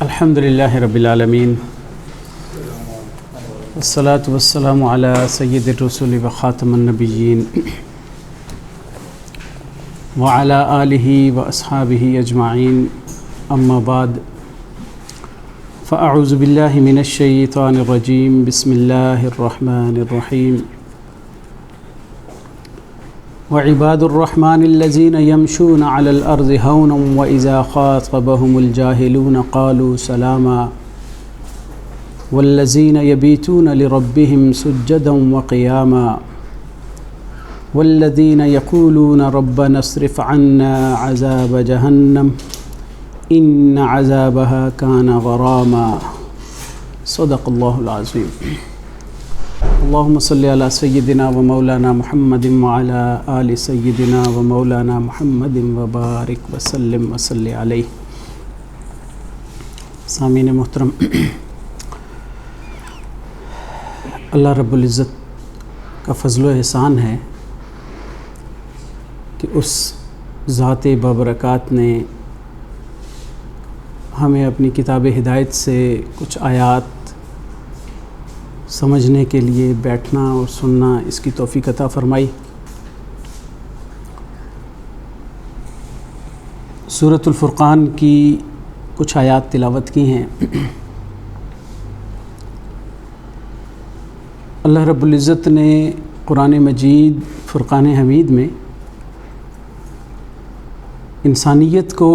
الحمدللہ رب العالمین والصلاة والسلام علی سید الرسول و خاتم النبیین وعلی آلہ و اصحابہ اجمعین، اما بعد فاعوذ باللہ من الشیطان الرجیم، بسم اللہ الرحمن الرحیم۔ وعباد الرحمن الذين يمشون على الأرض هونا وإذا خاطبهم الجاهلون قالوا سلاما والذين يبيتون لربهم سجدا وقياما والذين يقولون ربنا اصرف عنا عذاب جهنم إن عذابها كان غراما۔ صدق الله العظيم۔ اللهم صل على سيدنا ومولانا محمد وعلى آل سيدنا ومولانا محمد وبارك وسلم وصل عليه۔ سامعین محترم، اللہ رب العزت کا فضل و احسان ہے کہ اس ذات بابرکات نے ہمیں اپنی کتاب ہدایت سے کچھ آیات سمجھنے کے لیے بیٹھنا اور سننا اس کی توفیق عطا فرمائی۔ سورۃ الفرقان کی کچھ آیات تلاوت کی ہیں۔ اللہ رب العزت نے قرآن مجید فرقان حمید میں انسانیت کو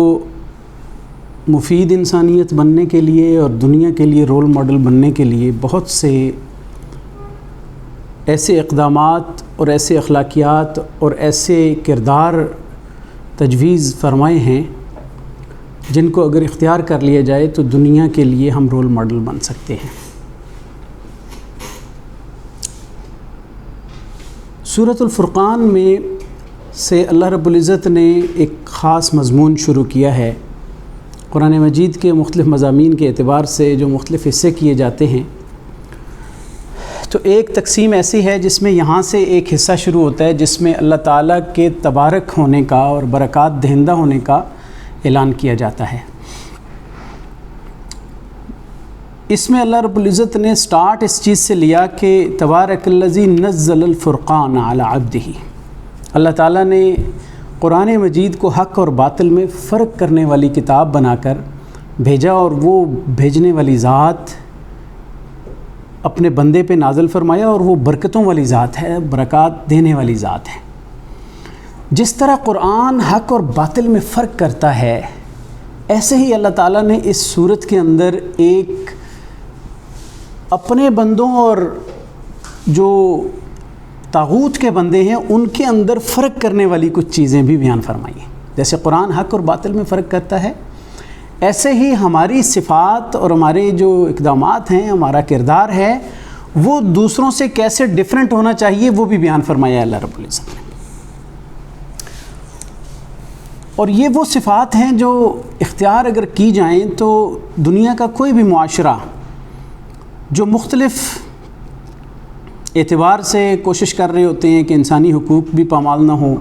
مفید انسانیت بننے کے لیے اور دنیا کے لیے رول ماڈل بننے کے لیے بہت سے ایسے اقدامات اور ایسے اخلاقیات اور ایسے کردار تجویز فرمائے ہیں جن کو اگر اختیار کر لیا جائے تو دنیا کے لیے ہم رول ماڈل بن سکتے ہیں۔ سورۃ الفرقان میں سے اللہ رب العزت نے ایک خاص مضمون شروع کیا ہے۔ قرآن مجید کے مختلف مضامین کے اعتبار سے جو مختلف حصے کیے جاتے ہیں، تو ایک تقسیم ایسی ہے جس میں یہاں سے ایک حصہ شروع ہوتا ہے جس میں اللہ تعالیٰ کے تبارک ہونے کا اور برکات دہندہ ہونے کا اعلان کیا جاتا ہے۔ اس میں اللہ رب العزت نے سٹارٹ اس چیز سے لیا کہ تبارک الذی نزل الفرقان علی عبدہ، اللہ تعالیٰ نے قرآن مجید کو حق اور باطل میں فرق کرنے والی کتاب بنا کر بھیجا، اور وہ بھیجنے والی ذات اپنے بندے پہ نازل فرمایا، اور وہ برکتوں والی ذات ہے، برکات دینے والی ذات ہے۔ جس طرح قرآن حق اور باطل میں فرق کرتا ہے، ایسے ہی اللہ تعالیٰ نے اس صورت کے اندر ایک اپنے بندوں اور جو طاغوت کے بندے ہیں ان کے اندر فرق کرنے والی کچھ چیزیں بھی بیان فرمائی ہیں۔ جیسے قرآن حق اور باطل میں فرق کرتا ہے، ایسے ہی ہماری صفات اور ہمارے جو اقدامات ہیں، ہمارا کردار ہے، وہ دوسروں سے کیسے ڈیفرنٹ ہونا چاہیے وہ بھی بیان فرمایا اللہ رب العزت نے۔ اور یہ وہ صفات ہیں جو اختیار اگر کی جائیں تو دنیا کا کوئی بھی معاشرہ جو مختلف اعتبار سے کوشش کر رہے ہوتے ہیں کہ انسانی حقوق بھی پامال نہ ہوں،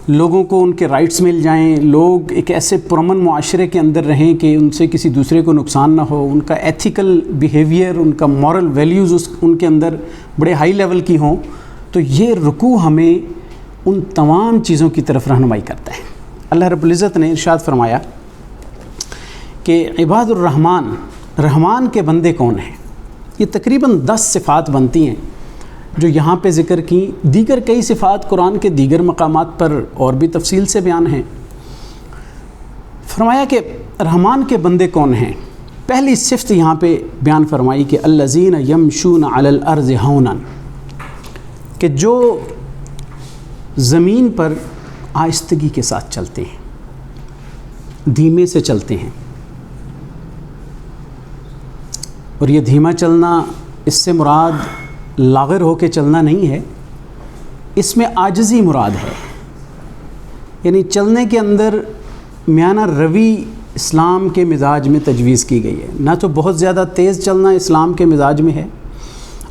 لوگوں کو ان کے رائٹس مل جائیں، لوگ ایک ایسے پرامن معاشرے کے اندر رہیں کہ ان سے کسی دوسرے کو نقصان نہ ہو، ان کا ایتھیکل بیہیویئر، ان کا مورل ویلیوز ان کے اندر بڑے ہائی لیول کی ہوں، تو یہ رکوع ہمیں ان تمام چیزوں کی طرف رہنمائی کرتا ہے۔ اللہ رب العزت نے ارشاد فرمایا کہ عباد الرحمن، رحمان کے بندے کون ہیں؟ یہ تقریباً 10 صفات بنتی ہیں جو یہاں پہ ذکر کی۔ دیگر کئی صفات قرآن کے دیگر مقامات پر اور بھی تفصیل سے بیان ہیں۔ فرمایا کہ رحمان کے بندے کون ہیں؟ پہلی صفت یہاں پہ بیان فرمائی کہ الذین یمشون علی الارض ہونا، کہ جو زمین پر آہستگی کے ساتھ چلتے ہیں، دھیمے سے چلتے ہیں۔ اور یہ دھیما چلنا، اس سے مراد لاغر ہو کے چلنا نہیں ہے، اس میں عاجزی مراد ہے۔ یعنی چلنے کے اندر میانہ روی اسلام کے مزاج میں تجویز کی گئی ہے۔ نہ تو بہت زیادہ تیز چلنا اسلام کے مزاج میں ہے،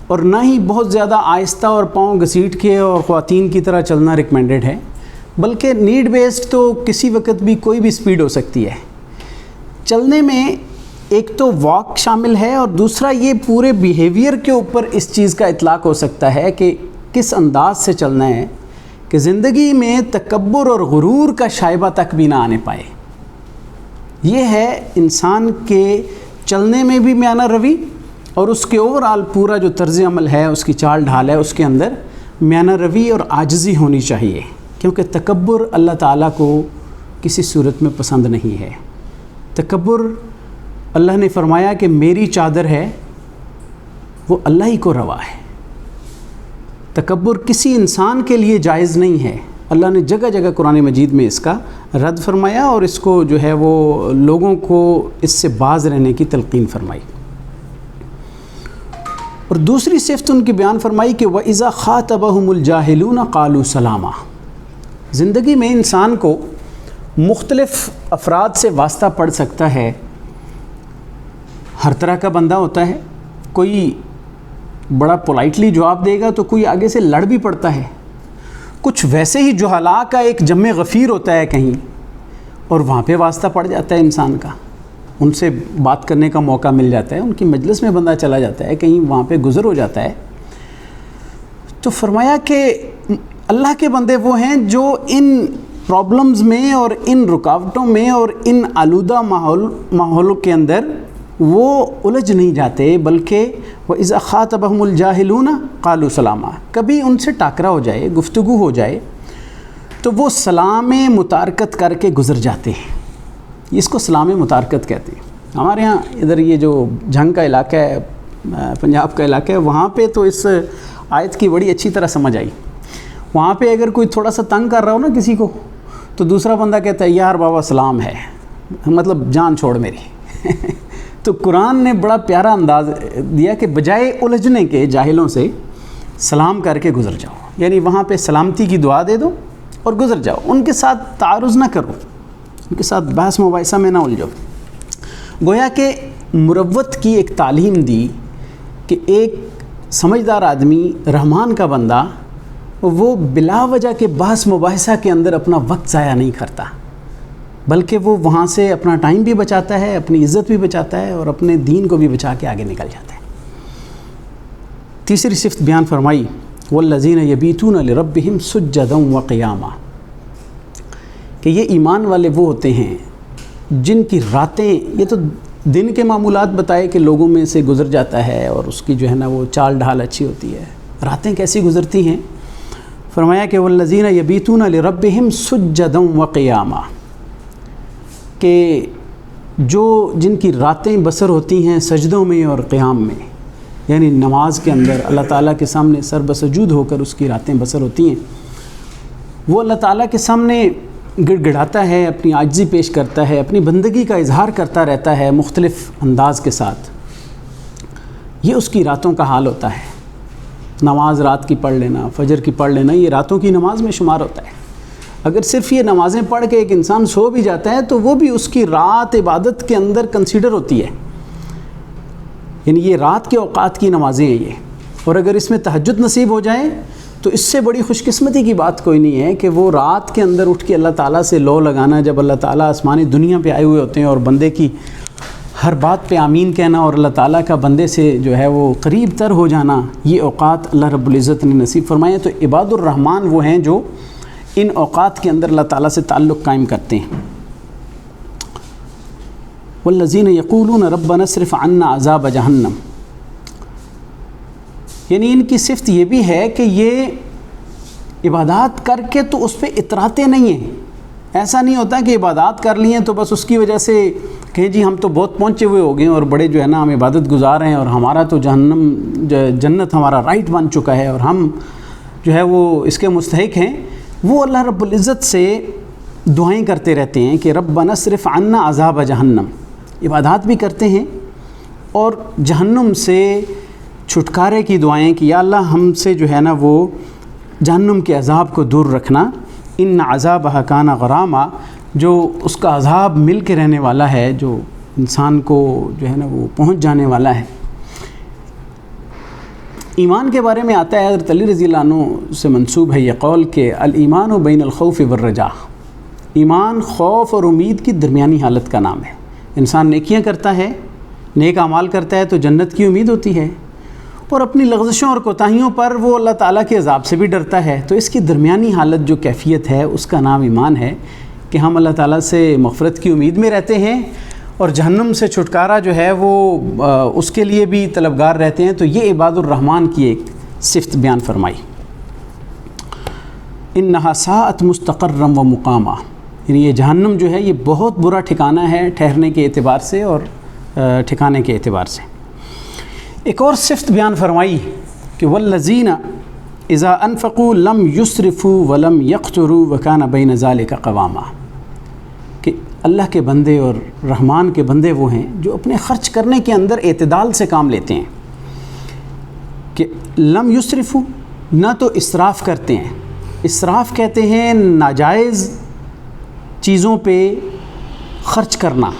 اور نہ ہی بہت زیادہ آہستہ اور پاؤں گھسیٹ کے اور خواتین کی طرح چلنا ریکمینڈڈ ہے، بلکہ نیڈ بیسڈ تو کسی وقت بھی کوئی بھی سپیڈ ہو سکتی ہے۔ چلنے میں ایک تو واک شامل ہے اور دوسرا یہ پورے بیہیویئر کے اوپر اس چیز کا اطلاق ہو سکتا ہے کہ کس انداز سے چلنا ہے کہ زندگی میں تکبر اور غرور کا شائبہ تک بھی نہ آنے پائے. یہ ہے انسان کے چلنے میں بھی میانہ روی اور اس کے اوورآل پورا جو طرز عمل ہے، اس کی چال ڈھال ہے، اس کے اندر میانہ روی اور عاجزی ہونی چاہیے، کیونکہ تکبر اللہ تعالیٰ کو کسی صورت میں پسند نہیں ہے. تکبر اللہ نے فرمایا کہ میری چادر ہے، وہ اللہ ہی کو روا ہے. تکبر کسی انسان کے لیے جائز نہیں ہے. اللہ نے جگہ جگہ قرآن مجید میں اس کا رد فرمایا اور اس کو جو ہے وہ لوگوں کو اس سے باز رہنے کی تلقین فرمائی. اور دوسری صفت ان کی بیان فرمائی کہ وَإِذَا خَاطَبَهُمُ الْجَاهِلُونَ قَالُوا سَلَامًا. زندگی میں انسان کو مختلف افراد سے واسطہ پڑ سکتا ہے. ہر طرح کا بندہ ہوتا ہے، کوئی بڑا پولائٹلی جواب دے گا تو کوئی آگے سے لڑ بھی پڑتا ہے. کچھ ویسے ہی جہلاء کا ایک جمع غفیر ہوتا ہے کہیں، اور وہاں پہ واسطہ پڑ جاتا ہے انسان کا، ان سے بات کرنے کا موقع مل جاتا ہے، ان کی مجلس میں بندہ چلا جاتا ہے، کہیں وہاں پہ گزر ہو جاتا ہے. تو فرمایا کہ اللہ کے بندے وہ ہیں جو ان پرابلمز میں اور ان رکاوٹوں میں اور ان آلودہ ماحول کے اندر وہ الجھ نہیں جاتے، بلکہ وَإِذَا خَاطَبَهُمُ الْجَاهِلُونَ قَالُوا سَلَامًا. کبھی ان سے ٹاکرا ہو جائے، گفتگو ہو جائے تو وہ سلام متارکت کر کے گزر جاتے ہیں. اس کو سلام متارکت کہتے ہیں. ہمارے ہاں ادھر یہ جو جھنگ کا علاقہ ہے، پنجاب کا علاقہ ہے، وہاں پہ تو اس آیت کی بڑی اچھی طرح سمجھ آئی. وہاں پہ اگر کوئی تھوڑا سا تنگ کر رہا ہو نا کسی کو، تو دوسرا بندہ کہتا ہے یار بابا سلام ہے، مطلب جان چھوڑ میری. تو قرآن نے بڑا پیارا انداز دیا کہ بجائے الجھنے کے جاہلوں سے سلام کر کے گزر جاؤ، یعنی وہاں پہ سلامتی کی دعا دے دو اور گزر جاؤ. ان کے ساتھ تعارض نہ کرو، ان کے ساتھ بحث مباحثہ میں نہ الجھو. گویا کہ مروت کی ایک تعلیم دی کہ ایک سمجھدار آدمی، رحمان کا بندہ، وہ بلا وجہ کے بحث مباحثہ کے اندر اپنا وقت ضائع نہیں کرتا، بلکہ وہ وہاں سے اپنا ٹائم بھی بچاتا ہے، اپنی عزت بھی بچاتا ہے اور اپنے دین کو بھی بچا کے آگے نکل جاتا ہے. تیسری صفت بیان فرمائی وَالَّذِينَ يَبِيتُونَ لِرَبِّهِمْ سُجَّدًا وَقِيَامًا، کہ یہ ایمان والے وہ ہوتے ہیں جن کی راتیں، یہ تو دن کے معمولات بتائے کہ لوگوں میں سے گزر جاتا ہے اور اس کی جو ہے نا وہ چال ڈھال اچھی ہوتی ہے، راتیں کیسی گزرتی ہیں. فرمایا کہ وَالَّذِينَ يَبِيتُونَ لِرَبِّهِمْ سُجَّدًا وَقِيَامًا، کہ جو جن کی راتیں بسر ہوتی ہیں سجدوں میں اور قیام میں، یعنی نماز کے اندر اللہ تعالیٰ کے سامنے سر بسجود ہو کر اس کی راتیں بسر ہوتی ہیں، وہ اللہ تعالیٰ کے سامنے گڑ گڑاتا ہے، اپنی عاجزی پیش کرتا ہے، اپنی بندگی کا اظہار کرتا رہتا ہے مختلف انداز کے ساتھ. یہ اس کی راتوں کا حال ہوتا ہے. نماز رات کی پڑھ لینا، فجر کی پڑھ لینا، یہ راتوں کی نماز میں شمار ہوتا ہے. اگر صرف یہ نمازیں پڑھ کے ایک انسان سو بھی جاتا ہے تو وہ بھی اس کی رات عبادت کے اندر کنسیڈر ہوتی ہے، یعنی یہ رات کے اوقات کی نمازیں ہیں یہ. اور اگر اس میں تہجد نصیب ہو جائے تو اس سے بڑی خوش قسمتی کی بات کوئی نہیں ہے کہ وہ رات کے اندر اٹھ کے اللہ تعالیٰ سے لو لگانا، جب اللہ تعالیٰ آسمانی دنیا پہ آئے ہوئے ہوتے ہیں، اور بندے کی ہر بات پہ آمین کہنا اور اللہ تعالیٰ کا بندے سے جو ہے وہ قریب تر ہو جانا، یہ اوقات اللہ رب العزت نے نصیب فرمائے. تو عباد الرحمن وہ ہیں جو ان اوقات کے اندر اللہ تعالیٰ سے تعلق قائم کرتے ہیں. والذین یقولون ربنا اصرف عنا عذاب جہنم، یعنی ان کی صفت یہ بھی ہے کہ یہ عبادات کر کے تو اس پہ اتراتے نہیں ہیں. ایسا نہیں ہوتا کہ عبادات کر لی ہیں تو بس اس کی وجہ سے کہیں جی ہم تو بہت پہنچے ہوئے ہو گئے اور بڑے جو ہے نا ہم عبادت گزار ہیں اور ہمارا تو جنت ہمارا رائٹ بن چکا ہے اور ہم جو ہے وہ اس کے مستحق ہیں. وہ اللہ رب العزت سے دعائیں کرتے رہتے ہیں کہ ربنا اصرف عنا عذاب جہنم، عبادات بھی کرتے ہیں اور جہنم سے چھٹکارے کی دعائیں کہ یا اللہ ہم سے جو ہے نا وہ جہنم کے عذاب کو دور رکھنا. ان عذابھا کان غراما، جو اس کا عذاب مل کے رہنے والا ہے، جو انسان کو جو ہے نا وہ پہنچ جانے والا ہے. ایمان کے بارے میں آتا ہے، حضرت علی رضی اللہ عنہ سے منسوب ہے یہ قول کہ الایمان بین الخوف والرجاء، ایمان خوف اور امید کی درمیانی حالت کا نام ہے. انسان نیکیاں کرتا ہے، نیک اعمال کرتا ہے تو جنت کی امید ہوتی ہے، اور اپنی لغزشوں اور کوتاہیوں پر وہ اللہ تعالیٰ کے عذاب سے بھی ڈرتا ہے۔ تو اس کی درمیانی حالت جو کیفیت ہے اس کا نام ایمان ہے، کہ ہم اللہ تعالیٰ سے مغفرت کی امید میں رہتے ہیں اور جہنم سے چھٹکارا جو ہے وہ اس کے لیے بھی طلبگار رہتے ہیں۔ تو یہ عباد الرحمن کی ایک صفت بیان فرمائی۔ انہا ساعت مستقرم و مقامہ، یعنی یہ جہنم جو ہے یہ بہت برا ٹھکانہ ہے ٹھہرنے کے اعتبار سے اور ٹھکانے کے اعتبار سے۔ ایک اور صفت بیان فرمائی کہ والذین اذا انفقوا لم یسرفوا ولم یقتروا وکان بین ذلک قواما، کہ اللہ کے بندے اور رحمان کے بندے وہ ہیں جو اپنے خرچ کرنے کے اندر اعتدال سے کام لیتے ہیں، کہ لم یسرفوا، نہ تو اسراف کرتے ہیں۔ اسراف کہتے ہیں ناجائز چیزوں پہ خرچ کرنا،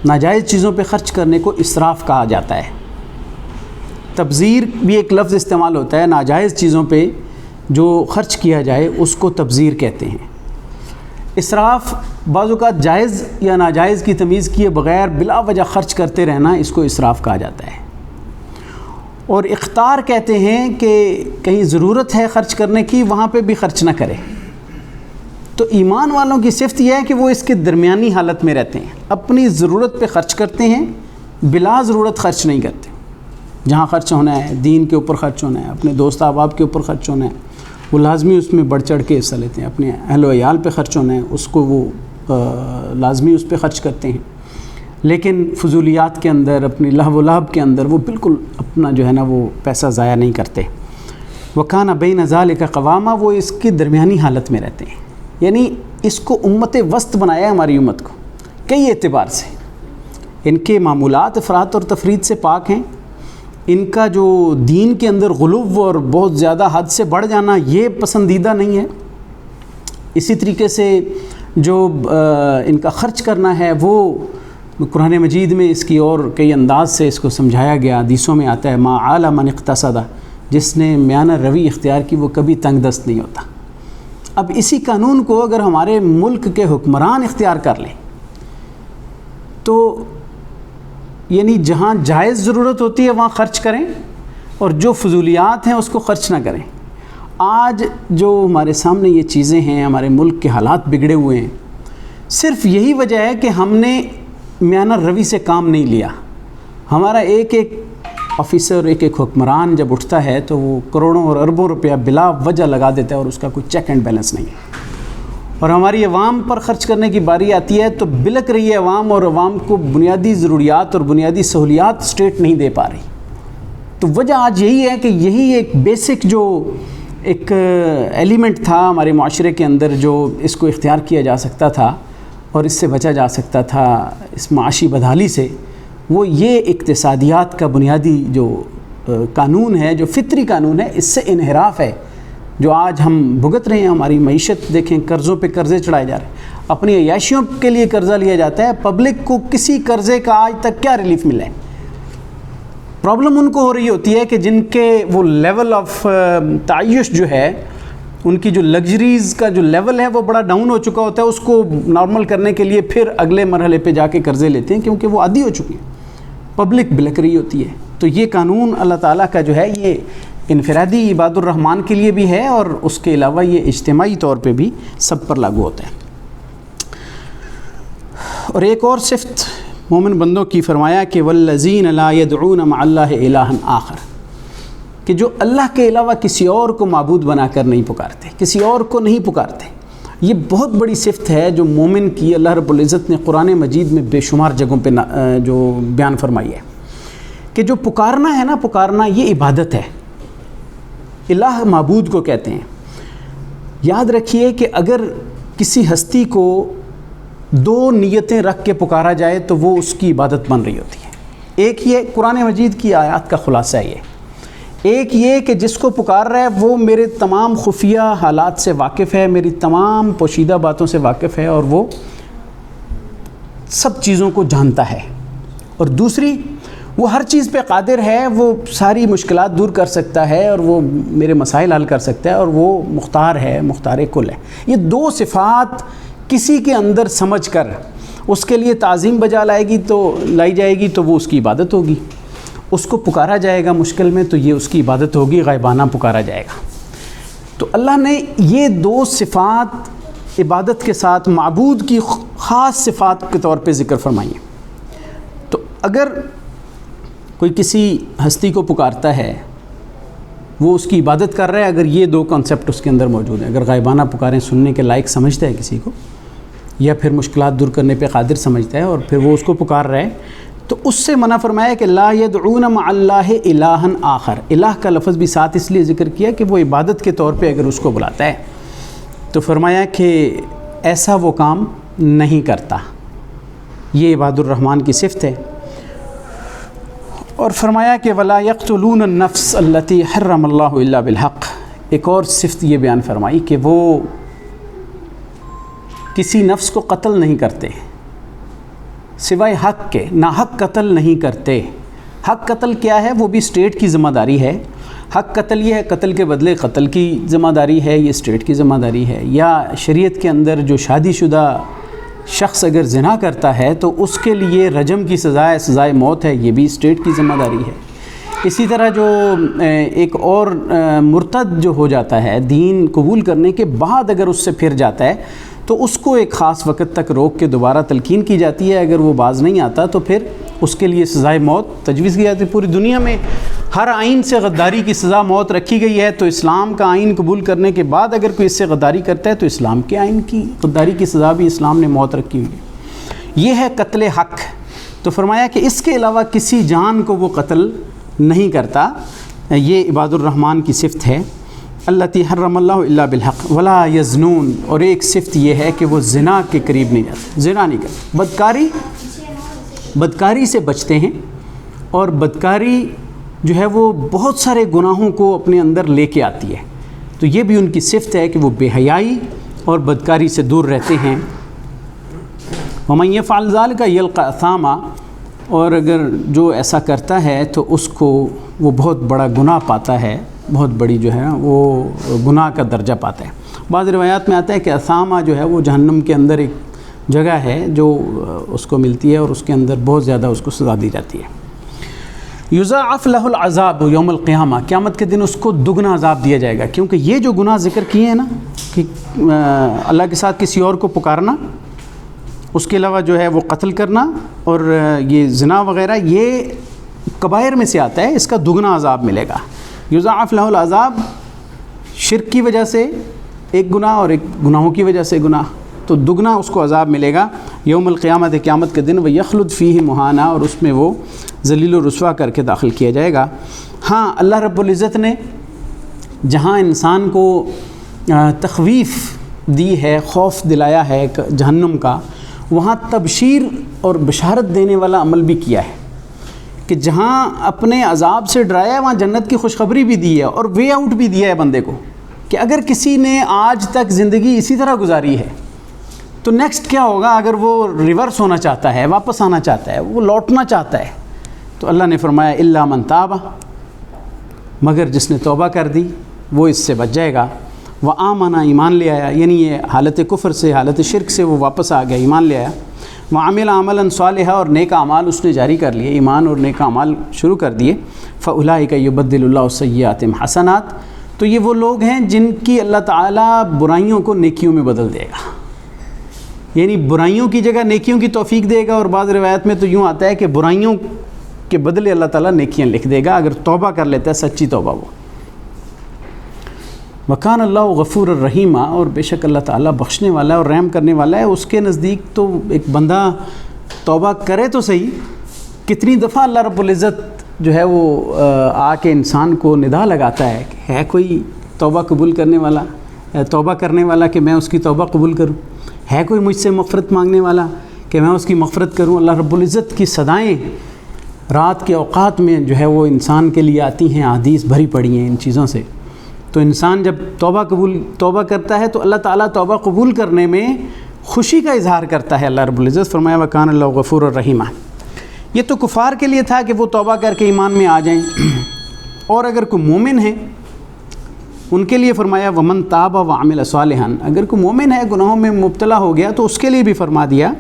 ناجائز چیزوں پہ خرچ کرنے کو اسراف کہا جاتا ہے۔ تبذیر بھی ایک لفظ استعمال ہوتا ہے، ناجائز چیزوں پہ جو خرچ کیا جائے اس کو تبذیر کہتے ہیں۔ اسراف بعض اوقات جائز یا ناجائز کی تمیز کیے بغیر بلا وجہ خرچ کرتے رہنا، اس کو اسراف کہا جاتا ہے۔ اور اقتار کہتے ہیں کہ کہیں ضرورت ہے خرچ کرنے کی، وہاں پہ بھی خرچ نہ کرے۔ تو ایمان والوں کی صفت یہ ہے کہ وہ اس کے درمیانی حالت میں رہتے ہیں، اپنی ضرورت پہ خرچ کرتے ہیں، بلا ضرورت خرچ نہیں کرتے۔ جہاں خرچ ہونا ہے، دین کے اوپر خرچ ہونا ہے، اپنے دوست احباب کے اوپر خرچ ہونا ہے، وہ لازمی اس میں بڑھ چڑھ کے حصہ لیتے ہیں۔ اپنے اہل و عیال پہ خرچ ہونا ہے، اس کو وہ لازمی اس پہ خرچ کرتے ہیں۔ لیکن فضولیات کے اندر، اپنی لہو و لعب کے اندر وہ بالکل اپنا جو ہے نا وہ پیسہ ضائع نہیں کرتے۔ وَكَانَ بَيْنَ ذَلِكَ قَوَامًا، وہ اس کی درمیانی حالت میں رہتے ہیں۔ یعنی اس کو امت وسط بنایا ہے، ہماری امت کو کئی اعتبار سے۔ ان کے معمولات افراط اور تفرید سے پاک ہیں، ان کا جو دین کے اندر غلو اور بہت زیادہ حد سے بڑھ جانا یہ پسندیدہ نہیں ہے۔ اسی طریقے سے جو ان کا خرچ کرنا ہے وہ قرآن مجید میں اس کی اور کئی انداز سے اس کو سمجھایا گیا۔ حدیثوں میں آتا ہے ما عال من اقتصد، جس نے میانہ روی اختیار کی وہ کبھی تنگ دست نہیں ہوتا۔ اب اسی قانون کو اگر ہمارے ملک کے حکمران اختیار کر لیں تو یعنی جہاں جائز ضرورت ہوتی ہے وہاں خرچ کریں، اور جو فضولیات ہیں اس کو خرچ نہ کریں۔ آج جو ہمارے سامنے یہ چیزیں ہیں، ہمارے ملک کے حالات بگڑے ہوئے ہیں، صرف یہی وجہ ہے کہ ہم نے میانہ روی سے کام نہیں لیا۔ ہمارا ایک ایک آفیسر، ایک ایک حکمران جب اٹھتا ہے تو وہ کروڑوں اور اربوں روپیہ بلا وجہ لگا دیتا ہے اور اس کا کوئی چیک اینڈ بیلنس نہیں ہے۔ اور ہماری عوام پر خرچ کرنے کی باری آتی ہے تو بلک رہی ہے عوام، اور عوام کو بنیادی ضروریات اور بنیادی سہولیات اسٹیٹ نہیں دے پا رہی۔ تو وجہ آج یہی ہے کہ یہی ایک بیسک جو ایک ایلیمنٹ تھا ہمارے معاشرے کے اندر جو اس کو اختیار کیا جا سکتا تھا اور اس سے بچا جا سکتا تھا اس معاشی بدحالی سے، وہ یہ اقتصادیات کا بنیادی جو قانون ہے، جو فطری قانون ہے، اس سے انحراف ہے جو آج ہم بھگت رہے ہیں۔ ہماری معیشت دیکھیں، قرضوں پہ قرضے چڑھائے جا رہے ہیں، اپنی عیاشیوں کے لیے قرضہ لیا جاتا ہے۔ پبلک کو کسی قرضے کا آج تک کیا ریلیف ملا ہے؟ پرابلم ان کو ہو رہی ہوتی ہے کہ جن کے وہ لیول آف تعیش جو ہے، ان کی جو لگژریز کا جو لیول ہے وہ بڑا ڈاؤن ہو چکا ہوتا ہے، اس کو نارمل کرنے کے لیے پھر اگلے مرحلے پہ جا کے قرضے لیتے ہیں کیونکہ وہ عادی ہو چکی ہیں۔ پبلک بلک رہی ہوتی ہے۔ تو یہ قانون اللہ تعالیٰ کا جو ہے یہ انفرادی عباد الرحمن کے لیے بھی ہے، اور اس کے علاوہ یہ اجتماعی طور پہ بھی سب پر لاگو ہوتا ہے۔ اور ایک اور صفت مومن بندوں کی فرمایا کہ والذین لا يدعون مع اللہ الہا آخر، کہ جو اللہ کے علاوہ کسی اور کو معبود بنا کر نہیں پکارتے، کسی اور کو نہیں پکارتے۔ یہ بہت بڑی صفت ہے جو مومن کی اللہ رب العزت نے قرآن مجید میں بے شمار جگہوں پہ جو بیان فرمائی ہے کہ جو پکارنا ہے نا، پکارنا یہ عبادت ہے۔ الہ معبود کو کہتے ہیں۔ یاد رکھیے کہ اگر کسی ہستی کو دو نیتیں رکھ کے پکارا جائے تو وہ اس کی عبادت بن رہی ہوتی ہے۔ ایک یہ قرآن مجید کی آیات کا خلاصہ ہے یہ، ایک یہ کہ جس کو پکار رہا ہے وہ میرے تمام خفیہ حالات سے واقف ہے، میری تمام پوشیدہ باتوں سے واقف ہے، اور وہ سب چیزوں کو جانتا ہے۔ اور دوسری، وہ ہر چیز پہ قادر ہے، وہ ساری مشکلات دور کر سکتا ہے، اور وہ میرے مسائل حل کر سکتا ہے، اور وہ مختار ہے، مختار کل ہے۔ یہ دو صفات کسی کے اندر سمجھ کر اس کے لیے تعظیم بجا لائی جائے گی تو وہ اس کی عبادت ہوگی، اس کو پکارا جائے گا مشکل میں تو یہ اس کی عبادت ہوگی، غائبانہ پکارا جائے گا۔ تو اللہ نے یہ دو صفات عبادت کے ساتھ معبود کی خاص صفات کے طور پہ ذکر فرمائی ہیں۔ تو اگر کوئی کسی ہستی کو پکارتا ہے، وہ اس کی عبادت کر رہا ہے، اگر یہ دو کانسیپٹ اس کے اندر موجود ہیں، اگر غائبانہ پکاریں سننے کے لائق سمجھتا ہے کسی کو، یا پھر مشکلات دور کرنے پہ قادر سمجھتا ہے اور پھر وہ اس کو پکار رہا ہے، تو اس سے منع فرمایا کہ لا يدعون مع اللہ الہا آخر۔ الہ کا لفظ بھی ساتھ اس لیے ذکر کیا کہ وہ عبادت کے طور پہ اگر اس کو بلاتا ہے تو فرمایا کہ ایسا وہ کام نہیں کرتا۔ یہ عباد الرحمن کی صفت ہے۔ اور فرمایا کہ ولا يقتلون النفس التي حرم اللہ الا بالحق۔ ایک اور صفت یہ بیان فرمائی کہ وہ کسی نفس کو قتل نہیں کرتے سوائے حق کے، ناحق قتل نہیں کرتے۔ حق قتل کیا ہے؟ وہ بھی اسٹیٹ کی ذمہ داری ہے۔ حق قتل یہ ہے قتل کے بدلے قتل کی ذمہ داری ہے، یہ اسٹیٹ کی ذمہ داری ہے۔ یا شریعت کے اندر جو شادی شدہ شخص اگر زنا کرتا ہے تو اس کے لیے رجم کی سزائے موت ہے، یہ بھی اسٹیٹ کی ذمہ داری ہے۔ اسی طرح جو ایک اور مرتد جو ہو جاتا ہے دین قبول کرنے کے بعد اگر اس سے پھر جاتا ہے تو اس کو ایک خاص وقت تک روک کے دوبارہ تلقین کی جاتی ہے، اگر وہ باز نہیں آتا تو پھر اس کے لیے سزائے موت تجویز کی جاتی ہے۔ پوری دنیا میں ہر آئین سے غداری کی سزا موت رکھی گئی ہے، تو اسلام کا آئین قبول کرنے کے بعد اگر کوئی اس سے غداری کرتا ہے تو اسلام کے آئین کی غداری کی سزا بھی اسلام نے موت رکھی ہوئی ہے۔ یہ ہے قتل حق۔ تو فرمایا کہ اس کے علاوہ کسی جان کو وہ قتل نہیں کرتا۔ یہ عباد الرحمن کی صفت ہے، التی حرم اللہ الا بالحق ولا یزنون۔ اور ایک صفت یہ ہے کہ وہ زنا کے قریب نہیں جاتے، زنا نہیں کرتے، بدکاری سے بچتے ہیں۔ اور بدکاری جو ہے وہ بہت سارے گناہوں کو اپنے اندر لے کے آتی ہے، تو یہ بھی ان کی صفت ہے کہ وہ بے حیائی اور بدکاری سے دور رہتے ہیں۔ ومن یفعل ذلک یلقی اثاما۔ اور اگر جو ایسا کرتا ہے تو اس کو وہ بہت بڑا گناہ پاتا ہے، بہت بڑی جو ہے وہ گناہ کا درجہ پاتا ہے۔ بعض روایات میں آتا ہے کہ اثامہ جو ہے وہ جہنم کے اندر ایک جگہ ہے جو اس کو ملتی ہے اور اس کے اندر بہت زیادہ اس کو سزا دی جاتی ہے۔ یضاعف لہ العذاب یوم القیامہ۔ قیامت کے دن اس کو دگنا عذاب دیا جائے گا، کیونکہ یہ جو گناہ ذکر کیے ہیں نا کہ اللہ کے ساتھ کسی اور کو پکارنا، اس کے علاوہ جو ہے وہ قتل کرنا اور یہ زنا وغیرہ، یہ کبائر میں سے آتا ہے، اس کا دگنا عذاب ملے گا۔ یضاعف لہ العذاب، شرک کی وجہ سے ایک گناہ اور ایک گناہوں کی وجہ سے گناہ، تو دگنا اس کو عذاب ملے گا یوم القیامت، قیامت کے دن۔ ویخلد فیہ مہانا، اور اس میں وہ ذلیل و رسوا کر کے داخل کیا جائے گا۔ ہاں، اللہ رب العزت نے جہاں انسان کو تخویف دی ہے، خوف دلایا ہے جہنم کا، وہاں تبشیر اور بشارت دینے والا عمل بھی کیا ہے کہ جہاں اپنے عذاب سے ڈرایا ہے وہاں جنت کی خوشخبری بھی دی ہے اور وے آؤٹ بھی دیا ہے بندے کو کہ اگر کسی نے آج تک زندگی اسی طرح گزاری ہے تو نیکسٹ کیا ہوگا۔ اگر وہ ریورس ہونا چاہتا ہے، واپس آنا چاہتا ہے، وہ لوٹنا چاہتا ہے، تو اللہ نے فرمایا الا من تاب، مگر جس نے توبہ کر دی وہ اس سے بچ جائے گا۔ وآمن، ایمان لے آیا، یعنی یہ حالت کفر سے، حالت شرک سے وہ واپس آ گیا، ایمان لے آیا۔ وعمل عملا صالحا، اور نیک اعمال اس نے جاری کر لیے، ایمان اور نیک اعمال شروع کر دیے۔ فاولئک یبدل اللہ سیئاتہم حسنات، تو یہ وہ لوگ ہیں جن کی اللہ تعالیٰ برائیوں کو نیکیوں میں بدل دے گا، یعنی برائیوں کی جگہ نیکیوں کی توفیق دے گا۔ اور بعض روایت میں تو یوں آتا ہے کہ برائیوں کے بدلے اللہ تعالیٰ نیکیاں لکھ دے گا اگر توبہ کر لیتا ہے، سچی توبہ وہ۔ وکان اللہ غفور الرحیمہ، اور بے شک اللہ تعالیٰ بخشنے والا ہے اور رحم کرنے والا ہے۔ اس کے نزدیک تو ایک بندہ توبہ کرے تو صحیح، کتنی دفعہ اللہ رب العزت جو ہے وہ آ کے انسان کو ندا لگاتا ہے کہ ہے کوئی توبہ قبول کرنے والا، توبہ کرنے والا کہ میں اس کی توبہ قبول کروں، ہے کوئی مجھ سے مغفرت مانگنے والا کہ میں اس کی مغفرت کروں۔ اللہ رب العزت کی صدائیں رات کے اوقات میں جو ہے وہ انسان کے لیے آتی ہیں، احادیث بھری پڑی ہیں ان چیزوں سے۔ تو انسان جب توبہ کرتا ہے تو اللہ تعالیٰ توبہ قبول کرنے میں خوشی کا اظہار کرتا ہے۔ اللہ رب العزت فرمایا وکان اللہ غفور الرحیمہ۔ یہ تو کفار کے لیے تھا کہ وہ توبہ کر کے ایمان میں آ جائیں، اور اگر کوئی مومن ہے ان کے لیے فرمایا ومن تاب وعمل صالحا، اگر کوئی مومن ہے گناہوں میں مبتلا ہو گیا تو اس کے لیے بھی فرما دیا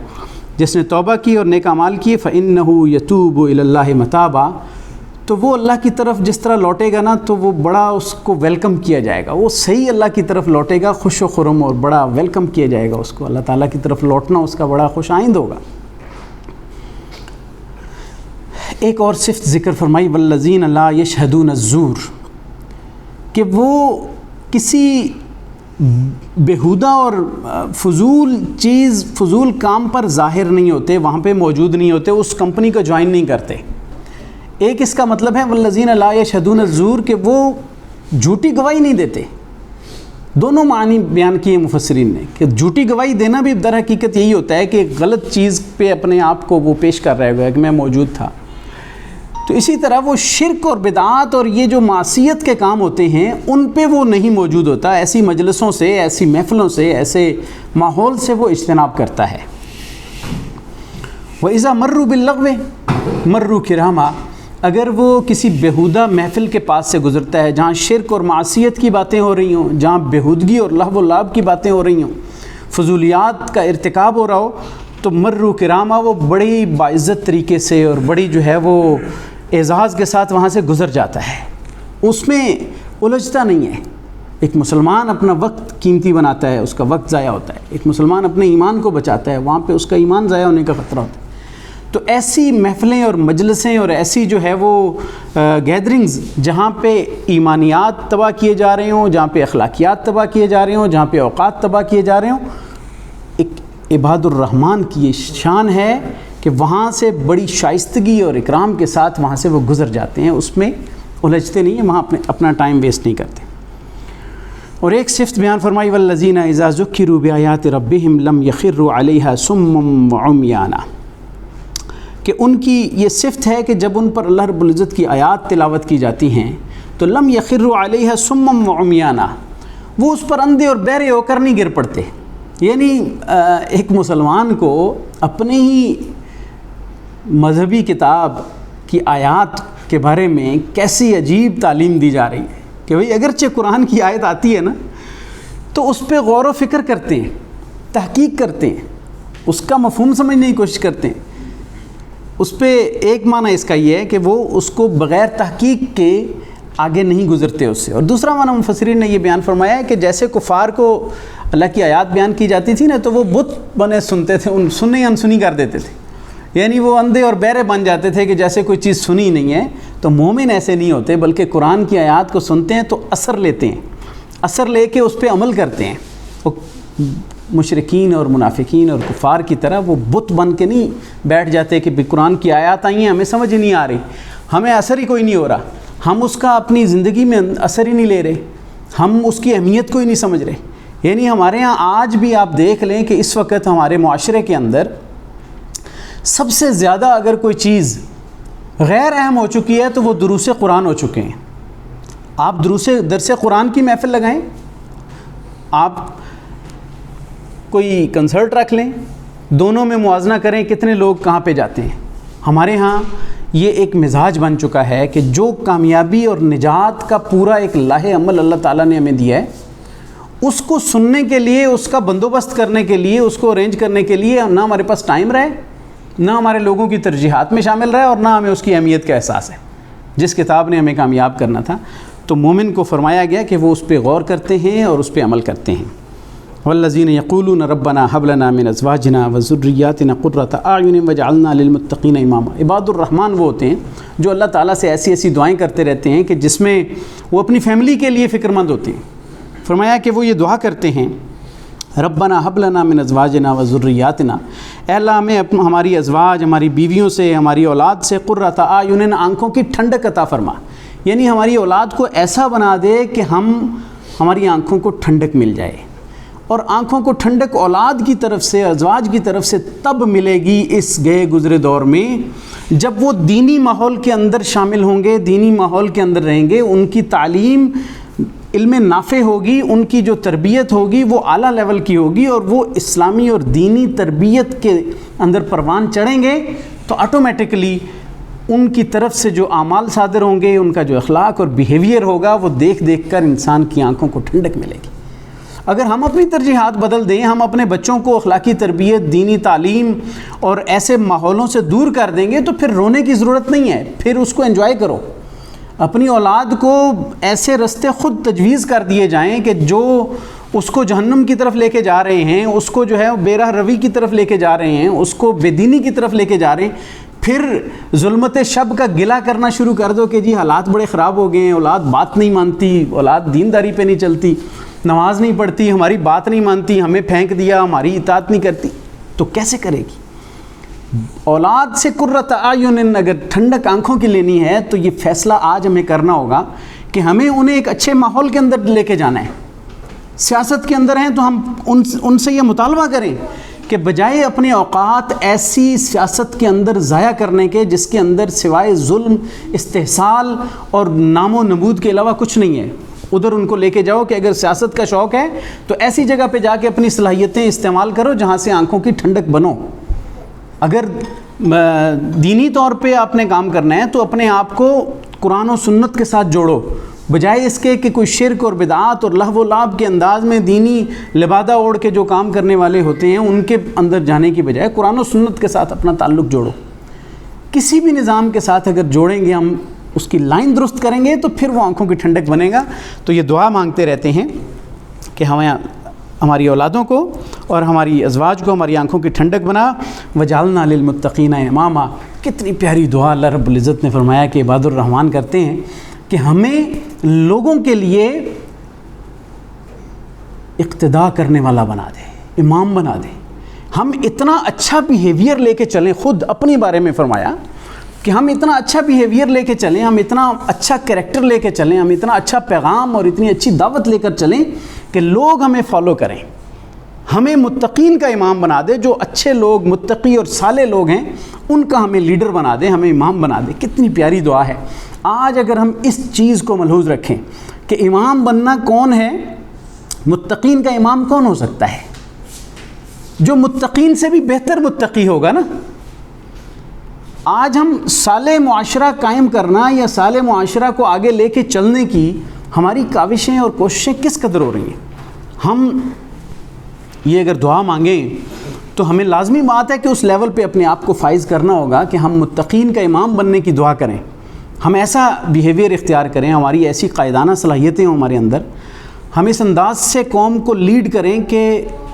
جس نے توبہ کی اور نیک اعمال کیے فإنہ یتوب الی اللہ متابا، تو وہ اللہ کی طرف جس طرح لوٹے گا نا تو وہ بڑا اس کو ویلکم کیا جائے گا، وہ صحیح اللہ کی طرف لوٹے گا خوش و خرم، اور بڑا ویلکم کیا جائے گا اس کو، اللہ تعالیٰ کی طرف لوٹنا اس کا بڑا خوش آئند ہوگا۔ ایک اور صفت ذکر فرمائی والذین لا یشہدون الزور، کہ وہ کسی بیہودہ اور فضول چیز، فضول کام پر ظاہر نہیں ہوتے، وہاں پہ موجود نہیں ہوتے، اس کمپنی کو جوائن نہیں کرتے۔ ایک اس کا مطلب ہے والذین لا یشہدون الزور، کہ وہ جھوٹی گواہی نہیں دیتے۔ دونوں معنی بیان کیے مفسرین نے کہ جھوٹی گواہی دینا بھی در حقیقت یہی ہوتا ہے کہ غلط چیز پہ اپنے آپ کو وہ پیش کر رہا ہے کہ میں موجود تھا۔ تو اسی طرح وہ شرک اور بدعات اور یہ جو معصیت کے کام ہوتے ہیں ان پہ وہ نہیں موجود ہوتا، ایسی مجلسوں سے، ایسی محفلوں سے، ایسے ماحول سے وہ اجتناب کرتا ہے۔ وَإِذَا مَرُّوا بِاللَّغْوِ مَرُّوا كِرَامًا، اگر وہ کسی بیہودہ محفل کے پاس سے گزرتا ہے جہاں شرک اور معصیت کی باتیں ہو رہی ہوں، جہاں بیہودگی اور لہو و لعب کی باتیں ہو رہی ہوں، فضولیات کا ارتکاب ہو رہا ہو، تو مَرُّوا كِرَامًا، وہ بڑی باعزت طریقے سے اور بڑی جو ہے وہ اعزاز کے ساتھ وہاں سے گزر جاتا ہے، اس میں الجھتا نہیں ہے۔ ایک مسلمان اپنا وقت قیمتی بناتا ہے، اس کا وقت ضائع ہوتا ہے۔ ایک مسلمان اپنے ایمان کو بچاتا ہے، وہاں پہ اس کا ایمان ضائع ہونے کا خطرہ ہوتا ہے۔ تو ایسی محفلیں اور مجلسیں اور ایسی جو ہے وہ گیدرنگز جہاں پہ ایمانیات تباہ کیے جا رہے ہوں، جہاں پہ اخلاقیات تباہ کیے جا رہے ہوں، جہاں پہ اوقات تباہ کیے جا رہے ہوں، ایک عباد الرحمن کی یہ شان ہے کہ وہاں سے بڑی شائستگی اور اکرام کے ساتھ وہاں سے وہ گزر جاتے ہیں، اس میں الجھتے نہیں ہیں، وہاں اپنا ٹائم ویسٹ نہیں کرتے۔ اور ایک صفت بیان فرمائی والذین اذا ذکروا بآیات ربہم لم یخروا علیہا صما وعمیانا، کہ ان کی یہ صفت ہے کہ جب ان پر اللہ رب العزت کی آیات تلاوت کی جاتی ہیں تو لم یخروا علیہا صما وعمیانا، وہ اس پر اندھے اور بہرے ہو کر نہیں گر پڑتے۔ یعنی ایک مسلمان کو اپنے ہی مذہبی کتاب کی آیات کے بارے میں کیسی عجیب تعلیم دی جا رہی ہے کہ بھئی اگرچہ قرآن کی آیت آتی ہے نا تو اس پہ غور و فکر کرتے ہیں، تحقیق کرتے ہیں، اس کا مفہوم سمجھنے کی کوشش کرتے ہیں۔ اس پہ ایک معنی اس کا یہ ہے کہ وہ اس کو بغیر تحقیق کے آگے نہیں گزرتے اس سے، اور دوسرا معنی مفسرین نے یہ بیان فرمایا ہے کہ جیسے کفار کو اللہ کی آیات بیان کی جاتی تھی نا تو وہ بت بنے سنتے تھے، ان سننے انسنی کر دیتے تھے، یعنی وہ اندھے اور بہرے بن جاتے تھے کہ جیسے کوئی چیز سنی نہیں ہے۔ تو مومن ایسے نہیں ہوتے، بلکہ قرآن کی آیات کو سنتے ہیں تو اثر لیتے ہیں، اثر لے کے اس پہ عمل کرتے ہیں۔ وہ مشرکین اور منافقین اور کفار کی طرح وہ بت بن کے نہیں بیٹھ جاتے کہ قرآن کی آیات آئی ہیں ہمیں سمجھ نہیں آ رہی، ہمیں اثر ہی کوئی نہیں ہو رہا، ہم اس کا اپنی زندگی میں اثر ہی نہیں لے رہے، ہم اس کی اہمیت کو ہی نہیں سمجھ رہے۔ یعنی ہمارے ہاں آج بھی آپ دیکھ لیں کہ اس وقت ہمارے معاشرے کے اندر سب سے زیادہ اگر کوئی چیز غیر اہم ہو چکی ہے تو وہ دروس قرآن ہو چکے ہیں۔ آپ درس قرآن کی محفل لگائیں، آپ کوئی کنسرٹ رکھ لیں، دونوں میں موازنہ کریں کتنے لوگ کہاں پہ جاتے ہیں۔ ہمارے ہاں یہ ایک مزاج بن چکا ہے کہ جو کامیابی اور نجات کا پورا ایک لاہ عمل اللہ تعالیٰ نے ہمیں دیا ہے، اس کو سننے کے لیے، اس کا بندوبست کرنے کے لیے، اس کو ارینج کرنے کے لیے نہ ہمارے پاس ٹائم رہے، نہ ہمارے لوگوں کی ترجیحات میں شامل رہے، اور نہ ہمیں اس کی اہمیت کا احساس ہے جس کتاب نے ہمیں کامیاب کرنا تھا۔ تو مومن کو فرمایا گیا کہ وہ اس پہ غور کرتے ہیں اور اس پہ عمل کرتے ہیں۔ والذین یقولون ربنا هب لنا من ازواجنا وذریاتنا قرۃ اعین واجعلنا للمتقین اماما، عباد الرحمن وہ ہوتے ہیں جو اللہ تعالیٰ سے ایسی ایسی دعائیں کرتے رہتے ہیں کہ جس میں وہ اپنی فیملی کے لیے فکر مند ہوتے ہیں۔ فرمایا کہ وہ یہ دعا کرتے ہیں ربنا هب لنا من ازواجنا وذریاتنا، اے اللہ ہمیں ہماری ازواج، ہماری بیویوں سے، ہماری اولاد سے قرۃ اعین، آنکھوں کی ٹھنڈک عطا فرما، یعنی ہماری اولاد کو ایسا بنا دے کہ ہماری آنکھوں کو ٹھنڈک مل جائے۔ اور آنکھوں کو ٹھنڈک اولاد کی طرف سے، ازواج کی طرف سے تب ملے گی اس گئے گزرے دور میں جب وہ دینی ماحول کے اندر شامل ہوں گے، دینی ماحول کے اندر رہیں گے، ان کی تعلیم علم نافع ہوگی، ان کی جو تربیت ہوگی وہ اعلیٰ لیول کی ہوگی، اور وہ اسلامی اور دینی تربیت کے اندر پروان چڑھیں گے تو آٹومیٹکلی ان کی طرف سے جو اعمال صادر ہوں گے، ان کا جو اخلاق اور بیہیویئر ہوگا وہ دیکھ دیکھ کر انسان کی آنکھوں کو ٹھنڈک ملے گی۔ اگر ہم اپنی ترجیحات بدل دیں، ہم اپنے بچوں کو اخلاقی تربیت، دینی تعلیم اور ایسے ماحولوں سے دور کر دیں گے تو پھر رونے کی ضرورت نہیں ہے، پھر اس کو انجوائے کرو۔ اپنی اولاد کو ایسے راستے خود تجویز کر دیے جائیں کہ جو اس کو جہنم کی طرف لے کے جا رہے ہیں، اس کو جو ہے بے راہ روی کی طرف لے کے جا رہے ہیں، اس کو بے دینی کی طرف لے کے جا رہے ہیں، پھر ظلمت شب کا گلہ کرنا شروع کر دو کہ جی حالات بڑے خراب ہو گئے ہیں، اولاد بات نہیں مانتی، اولاد دینداری پہ نہیں چلتی، نماز نہیں پڑھتی، ہماری بات نہیں مانتی، ہمیں پھینک دیا، ہماری اطاعت نہیں کرتی، تو کیسے کرے گی؟ اولاد سے قرۃ اعین اگر ٹھنڈک آنکھوں کی لینی ہے تو یہ فیصلہ آج ہمیں کرنا ہوگا کہ ہمیں انہیں ایک اچھے ماحول کے اندر لے کے جانا ہے۔ سیاست کے اندر ہیں تو ہم ان سے یہ مطالبہ کریں کہ بجائے اپنے اوقات ایسی سیاست کے اندر ضائع کرنے کے جس کے اندر سوائے ظلم، استحصال اور نام و نمود کے علاوہ کچھ نہیں ہے، ادھر ان کو لے کے جاؤ کہ اگر سیاست کا شوق ہے تو ایسی جگہ پہ جا کے اپنی صلاحیتیں استعمال کرو جہاں سے آنکھوں کی ٹھنڈک بنو۔ اگر دینی طور پہ آپ نے کام کرنا ہے تو اپنے آپ کو قرآن و سنت کے ساتھ جوڑو، بجائے اس کے کہ کوئی شرک اور بدعات اور لہو و لعب کے انداز میں دینی لبادہ اوڑھ کے جو کام کرنے والے ہوتے ہیں ان کے اندر جانے کی بجائے قرآن و سنت کے ساتھ اپنا تعلق جوڑو۔ کسی بھی نظام کے ساتھ اگر جوڑیں گے، ہم اس کی لائن درست کریں گے تو پھر وہ آنکھوں کی ٹھنڈک بنے گا۔ تو یہ دعا مانگتے رہتے ہیں کہ ہمیں ہماری اولادوں کو اور ہماری ازواج کو ہماری آنکھوں کی ٹھنڈک بنا، وجعلنا للمتقین اماما۔ کتنی پیاری دعا اللہ رب العزت نے فرمایا کہ عباد الرحمن کرتے ہیں کہ ہمیں لوگوں کے لیے اقتداء کرنے والا بنا دے، امام بنا دے۔ ہم اتنا اچھا بیہیویئر لے کے چلیں، خود اپنے بارے میں فرمایا کہ ہم اتنا اچھا بیہیویئر لے کے چلیں، ہم اتنا اچھا کریکٹر لے کے چلیں، ہم اتنا اچھا پیغام اور اتنی اچھی دعوت لے کر چلیں کہ لوگ ہمیں فالو کریں، ہمیں متقین کا امام بنا دے۔ جو اچھے لوگ متقی اور صالح لوگ ہیں ان کا ہمیں لیڈر بنا دے، ہمیں امام بنا دے۔ کتنی پیاری دعا ہے۔ آج اگر ہم اس چیز کو ملحوظ رکھیں کہ امام بننا کون ہے، متقین کا امام کون ہو سکتا ہے؟ جو متقین سے بھی بہتر متقی ہوگا نا۔ آج ہم صالح معاشرہ قائم کرنا یا صالح معاشرہ کو آگے لے کے چلنے کی ہماری کاوشیں اور کوششیں کس قدر ہو رہی ہیں؟ ہم یہ اگر دعا مانگیں تو ہمیں لازمی بات ہے کہ اس لیول پہ اپنے آپ کو فائز کرنا ہوگا کہ ہم متقین کا امام بننے کی دعا کریں، ہم ایسا بیہیویئر اختیار کریں، ہماری ایسی قائدانہ صلاحیتیں ہوں ہمارے اندر، ہم اس انداز سے قوم کو لیڈ کریں کہ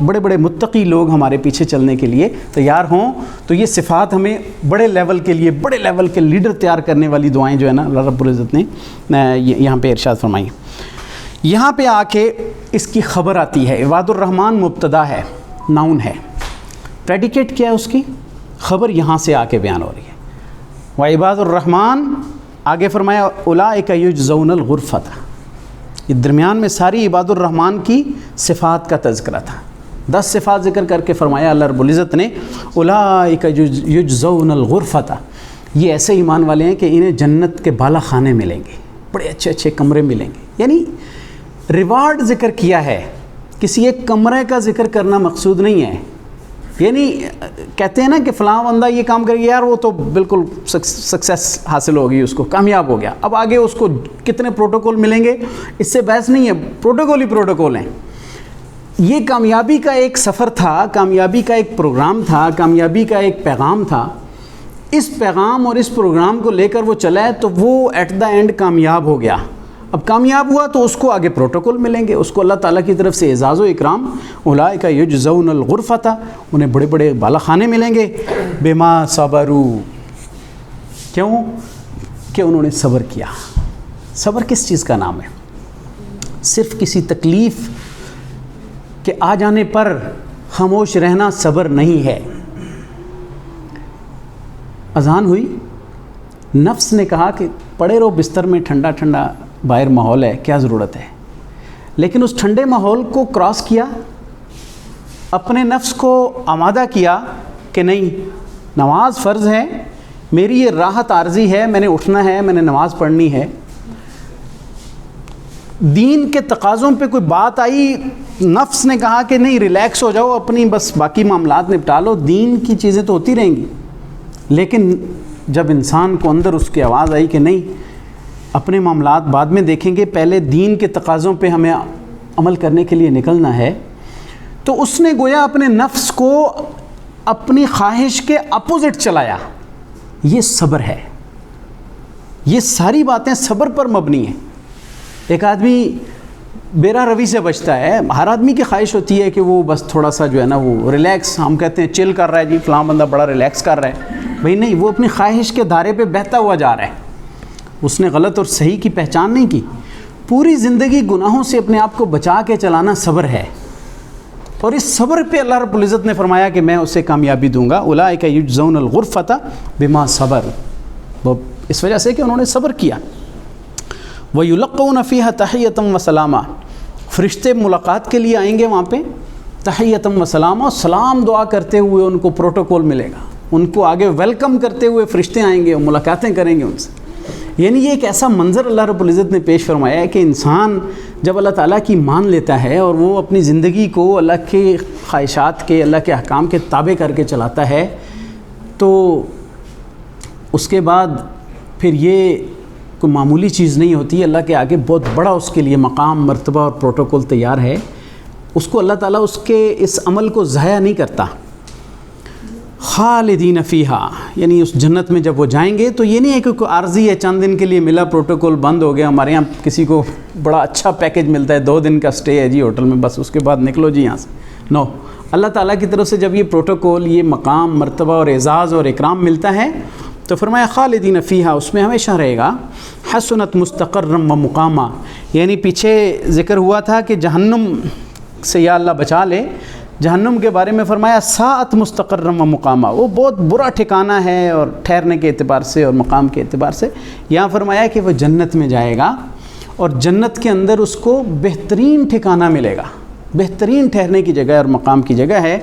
بڑے بڑے متقی لوگ ہمارے پیچھے چلنے کے لیے تیار ہوں۔ تو یہ صفات ہمیں بڑے لیول کے لیے، بڑے لیول کے لیڈر تیار کرنے والی دعائیں جو ہے نا اللہ رب العزت نے یہاں پہ ارشاد فرمائی۔ یہاں پہ آ کے اس کی خبر آتی ہے۔ عباد الرحمن مبتدا ہے، ناؤن ہے، پریڈیکیٹ کیا ہے اس کی؟ خبر یہاں سے آ کے بیان ہو رہی ہے۔ وعباد الرحمن آگے فرمایا اولئک یجزون الغرفۃ۔ یہ درمیان میں ساری عباد الرحمن کی صفات کا تذکرہ تھا، 10 صفات ذکر کر کے فرمایا اللہ رب العزت نے اولئک یجزون الغرفۃ۔ یہ ایسے ایمان والے ہیں کہ انہیں جنت کے بالا خانے ملیں گے، بڑے اچھے اچھے کمرے ملیں گے۔ یعنی ریوارڈ ذکر کیا ہے، کسی ایک کمرے کا ذکر کرنا مقصود نہیں ہے۔ یعنی کہتے ہیں نا کہ فلاں بندہ یہ کام کرے گا، یار وہ تو بالکل سکسیس حاصل ہوگی، اس کو کامیاب ہو گیا، اب آگے اس کو کتنے پروٹوکول ملیں گے اس سے بحث نہیں ہے، پروٹوکول ہی پروٹوکول ہیں۔ یہ کامیابی کا ایک سفر تھا، کامیابی کا ایک پروگرام تھا، کامیابی کا ایک پیغام تھا۔ اس پیغام اور اس پروگرام کو لے کر وہ چلا ہے تو وہ ایٹ دا اینڈ کامیاب ہو گیا۔ اب کامیاب ہوا تو اس کو آگے پروٹوکول ملیں گے، اس کو اللہ تعالیٰ کی طرف سے اعزاز و اکرام، اولئک یجزون الغرفۃ، انہیں بڑے بڑے بالا خانے ملیں گے، بما صبروا، کیوں کہ انہوں نے صبر کیا۔ صبر کس چیز کا نام ہے؟ صرف کسی تکلیف کے آ جانے پر خاموش رہنا صبر نہیں ہے۔ اذان ہوئی، نفس نے کہا کہ پڑے رہو بستر میں، ٹھنڈا ٹھنڈا باہر ماحول ہے، کیا ضرورت ہے؟ لیکن اس ٹھنڈے ماحول کو کراس کیا، اپنے نفس کو آمادہ کیا کہ نہیں، نماز فرض ہے، میری یہ راحت عارضی ہے، میں نے اٹھنا ہے، میں نے نماز پڑھنی ہے۔ دین کے تقاضوں پہ کوئی بات آئی، نفس نے کہا کہ نہیں ریلیکس ہو جاؤ، اپنی بس باقی معاملات نپٹا لو، دین کی چیزیں تو ہوتی رہیں گی۔ لیکن جب انسان کو اندر اس کی آواز آئی کہ نہیں، اپنے معاملات بعد میں دیکھیں گے، پہلے دین کے تقاضوں پہ ہمیں عمل کرنے کے لیے نکلنا ہے تو اس نے گویا اپنے نفس کو اپنی خواہش کے اپوزٹ چلایا. یہ صبر ہے. یہ ساری باتیں صبر پر مبنی ہیں. ایک آدمی بیرا روی سے بچتا ہے. ہر آدمی کی خواہش ہوتی ہے کہ وہ بس تھوڑا سا جو ہے نا وہ ریلیکس, ہم کہتے ہیں چل کر رہا ہے جی فلاں بندہ بڑا ریلیکس کر رہا ہے. بھئی نہیں, وہ اپنی خواہش کے دھارے پہ بہتا ہوا جا رہا ہے. اس نے غلط اور صحیح کی پہچان نہیں کی. پوری زندگی گناہوں سے اپنے آپ کو بچا کے چلانا صبر ہے. اور اس صبر پہ اللہ رب العزت نے فرمایا کہ میں اسے کامیابی دوں گا. اولئک یجزون الغرفۃ بما صبر, وہ اس وجہ سے کہ انہوں نے صبر کیا. وَيُلَقَّوْنَ فِيهَا تَحِيَّةً وَسَلَامًا, فرشتے ملاقات کے لیے آئیں گے وہاں پہ. تحیۃً وسلامًا, سلام دعا کرتے ہوئے ان کو پروٹوکول ملے گا. ان کو آگے ویلکم کرتے ہوئے فرشتے آئیں گے اور ملاقاتیں کریں گے ان سے. یعنی یہ ایک ایسا منظر اللہ رب العزت نے پیش فرمایا ہے کہ انسان جب اللہ تعالیٰ کی مان لیتا ہے اور وہ اپنی زندگی کو اللہ کے خواہشات کے, اللہ کے احکام کے تابع کر کے چلاتا ہے, تو اس کے بعد پھر یہ کوئی معمولی چیز نہیں ہوتی. اللہ کے آگے بہت بڑا اس کے لیے مقام, مرتبہ اور پروٹوکول تیار ہے. اس کو اللہ تعالیٰ اس کے اس عمل کو ضائع نہیں کرتا. خالدین فیہا, یعنی اس جنت میں جب وہ جائیں گے تو یہ نہیں ہے کہ کوئی عارضی ہے, چند دن کے لیے ملا, پروٹوکول بند ہو گیا. ہمارے یہاں کسی کو بڑا اچھا پیکیج ملتا ہے, 2 دن کا سٹے ہے جی ہوٹل میں, بس اس کے بعد نکلو جی یہاں سے. نو, اللہ تعالیٰ کی طرف سے جب یہ پروٹوکول, یہ مقام, مرتبہ اور اعزاز اور اکرام ملتا ہے تو فرمایا خالدین فیہا, اس میں ہمیشہ رہے گا. حسنت مستقرم و مقامہ, یعنی پیچھے ذکر ہوا تھا کہ جہنم سے یا اللہ بچا لے. جہنم کے بارے میں فرمایا ساعت مستقرم و مقامہ, وہ بہت برا ٹھکانہ ہے اور ٹھہرنے کے اعتبار سے اور مقام کے اعتبار سے. یہاں فرمایا کہ وہ جنت میں جائے گا اور جنت کے اندر اس کو بہترین ٹھکانہ ملے گا, بہترین ٹھہرنے کی جگہ اور مقام کی جگہ ہے.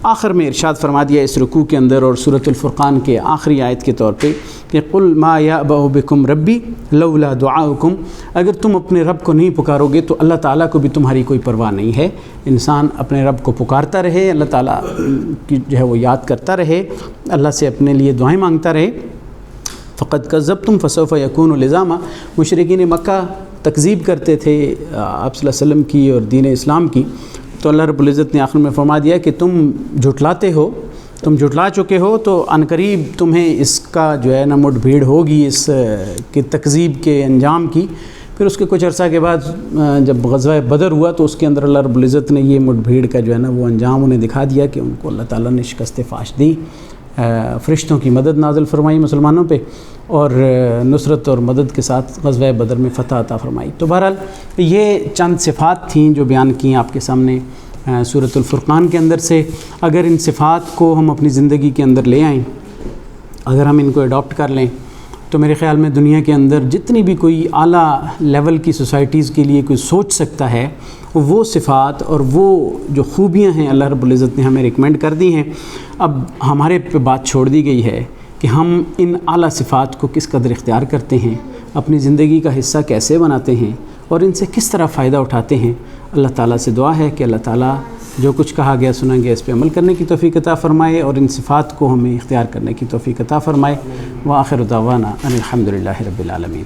آخر میں ارشاد فرما دیا اس رکوع کے اندر اور سورۃ الفرقان کے آخری آیت کے طور پہ کہ قل ما یأبأ بکم ربی لولا دعاؤکم, اگر تم اپنے رب کو نہیں پکارو گے تو اللہ تعالیٰ کو بھی تمہاری کوئی پرواہ نہیں ہے. انسان اپنے رب کو پکارتا رہے, اللہ تعالیٰ کی جو ہے وہ یاد کرتا رہے, اللہ سے اپنے لیے دعائیں مانگتا رہے. فقد کذبتم فسوف یکون لزاما, مشرکین مکہ تکذیب کرتے تھے آپ صلی اللہ علیہ وسلم کی اور دین اسلام کی, تو اللہ رب العزت نے آخر میں فرما دیا کہ تم جھٹلاتے ہو, تم جھٹلا چکے ہو, تو عنقریب تمہیں اس کا جو ہے نا مٹ بھیڑ ہوگی اس کی تکذیب کے انجام کی. پھر اس کے کچھ عرصہ کے بعد جب غزوہ بدر ہوا تو اس کے اندر اللہ رب العزت نے یہ مٹ بھیڑ کا جو ہے نا وہ انجام انہیں دکھا دیا کہ ان کو اللہ تعالیٰ نے شکست فاش دی. فرشتوں کی مدد نازل فرمائی مسلمانوں پہ اور نصرت اور مدد کے ساتھ غزوہ بدر میں فتح عطا فرمائی. تو بہرحال یہ چند صفات تھیں جو بیان کی آپ کے سامنے سورۃ الفرقان کے اندر سے. اگر ان صفات کو ہم اپنی زندگی کے اندر لے آئیں, اگر ہم ان کو اڈاپٹ کر لیں, تو میرے خیال میں دنیا کے اندر جتنی بھی کوئی اعلیٰ لیول کی سوسائٹیز کے لیے کوئی سوچ سکتا ہے, وہ صفات اور وہ جو خوبیاں ہیں اللہ رب العزت نے ہمیں ریکمینڈ کر دی ہیں. اب ہمارے پہ بات چھوڑ دی گئی ہے کہ ہم ان اعلیٰ صفات کو کس قدر اختیار کرتے ہیں, اپنی زندگی کا حصہ کیسے بناتے ہیں اور ان سے کس طرح فائدہ اٹھاتے ہیں. اللہ تعالیٰ سے دعا ہے کہ اللہ تعالیٰ جو کچھ کہا گیا سنا گیا اس پہ عمل کرنے کی توفیق عطا فرمائے اور ان صفات کو ہمیں اختیار کرنے کی توفیق عطا فرمائے. وآخر دعوانا ان الحمد للہ رب العالمین.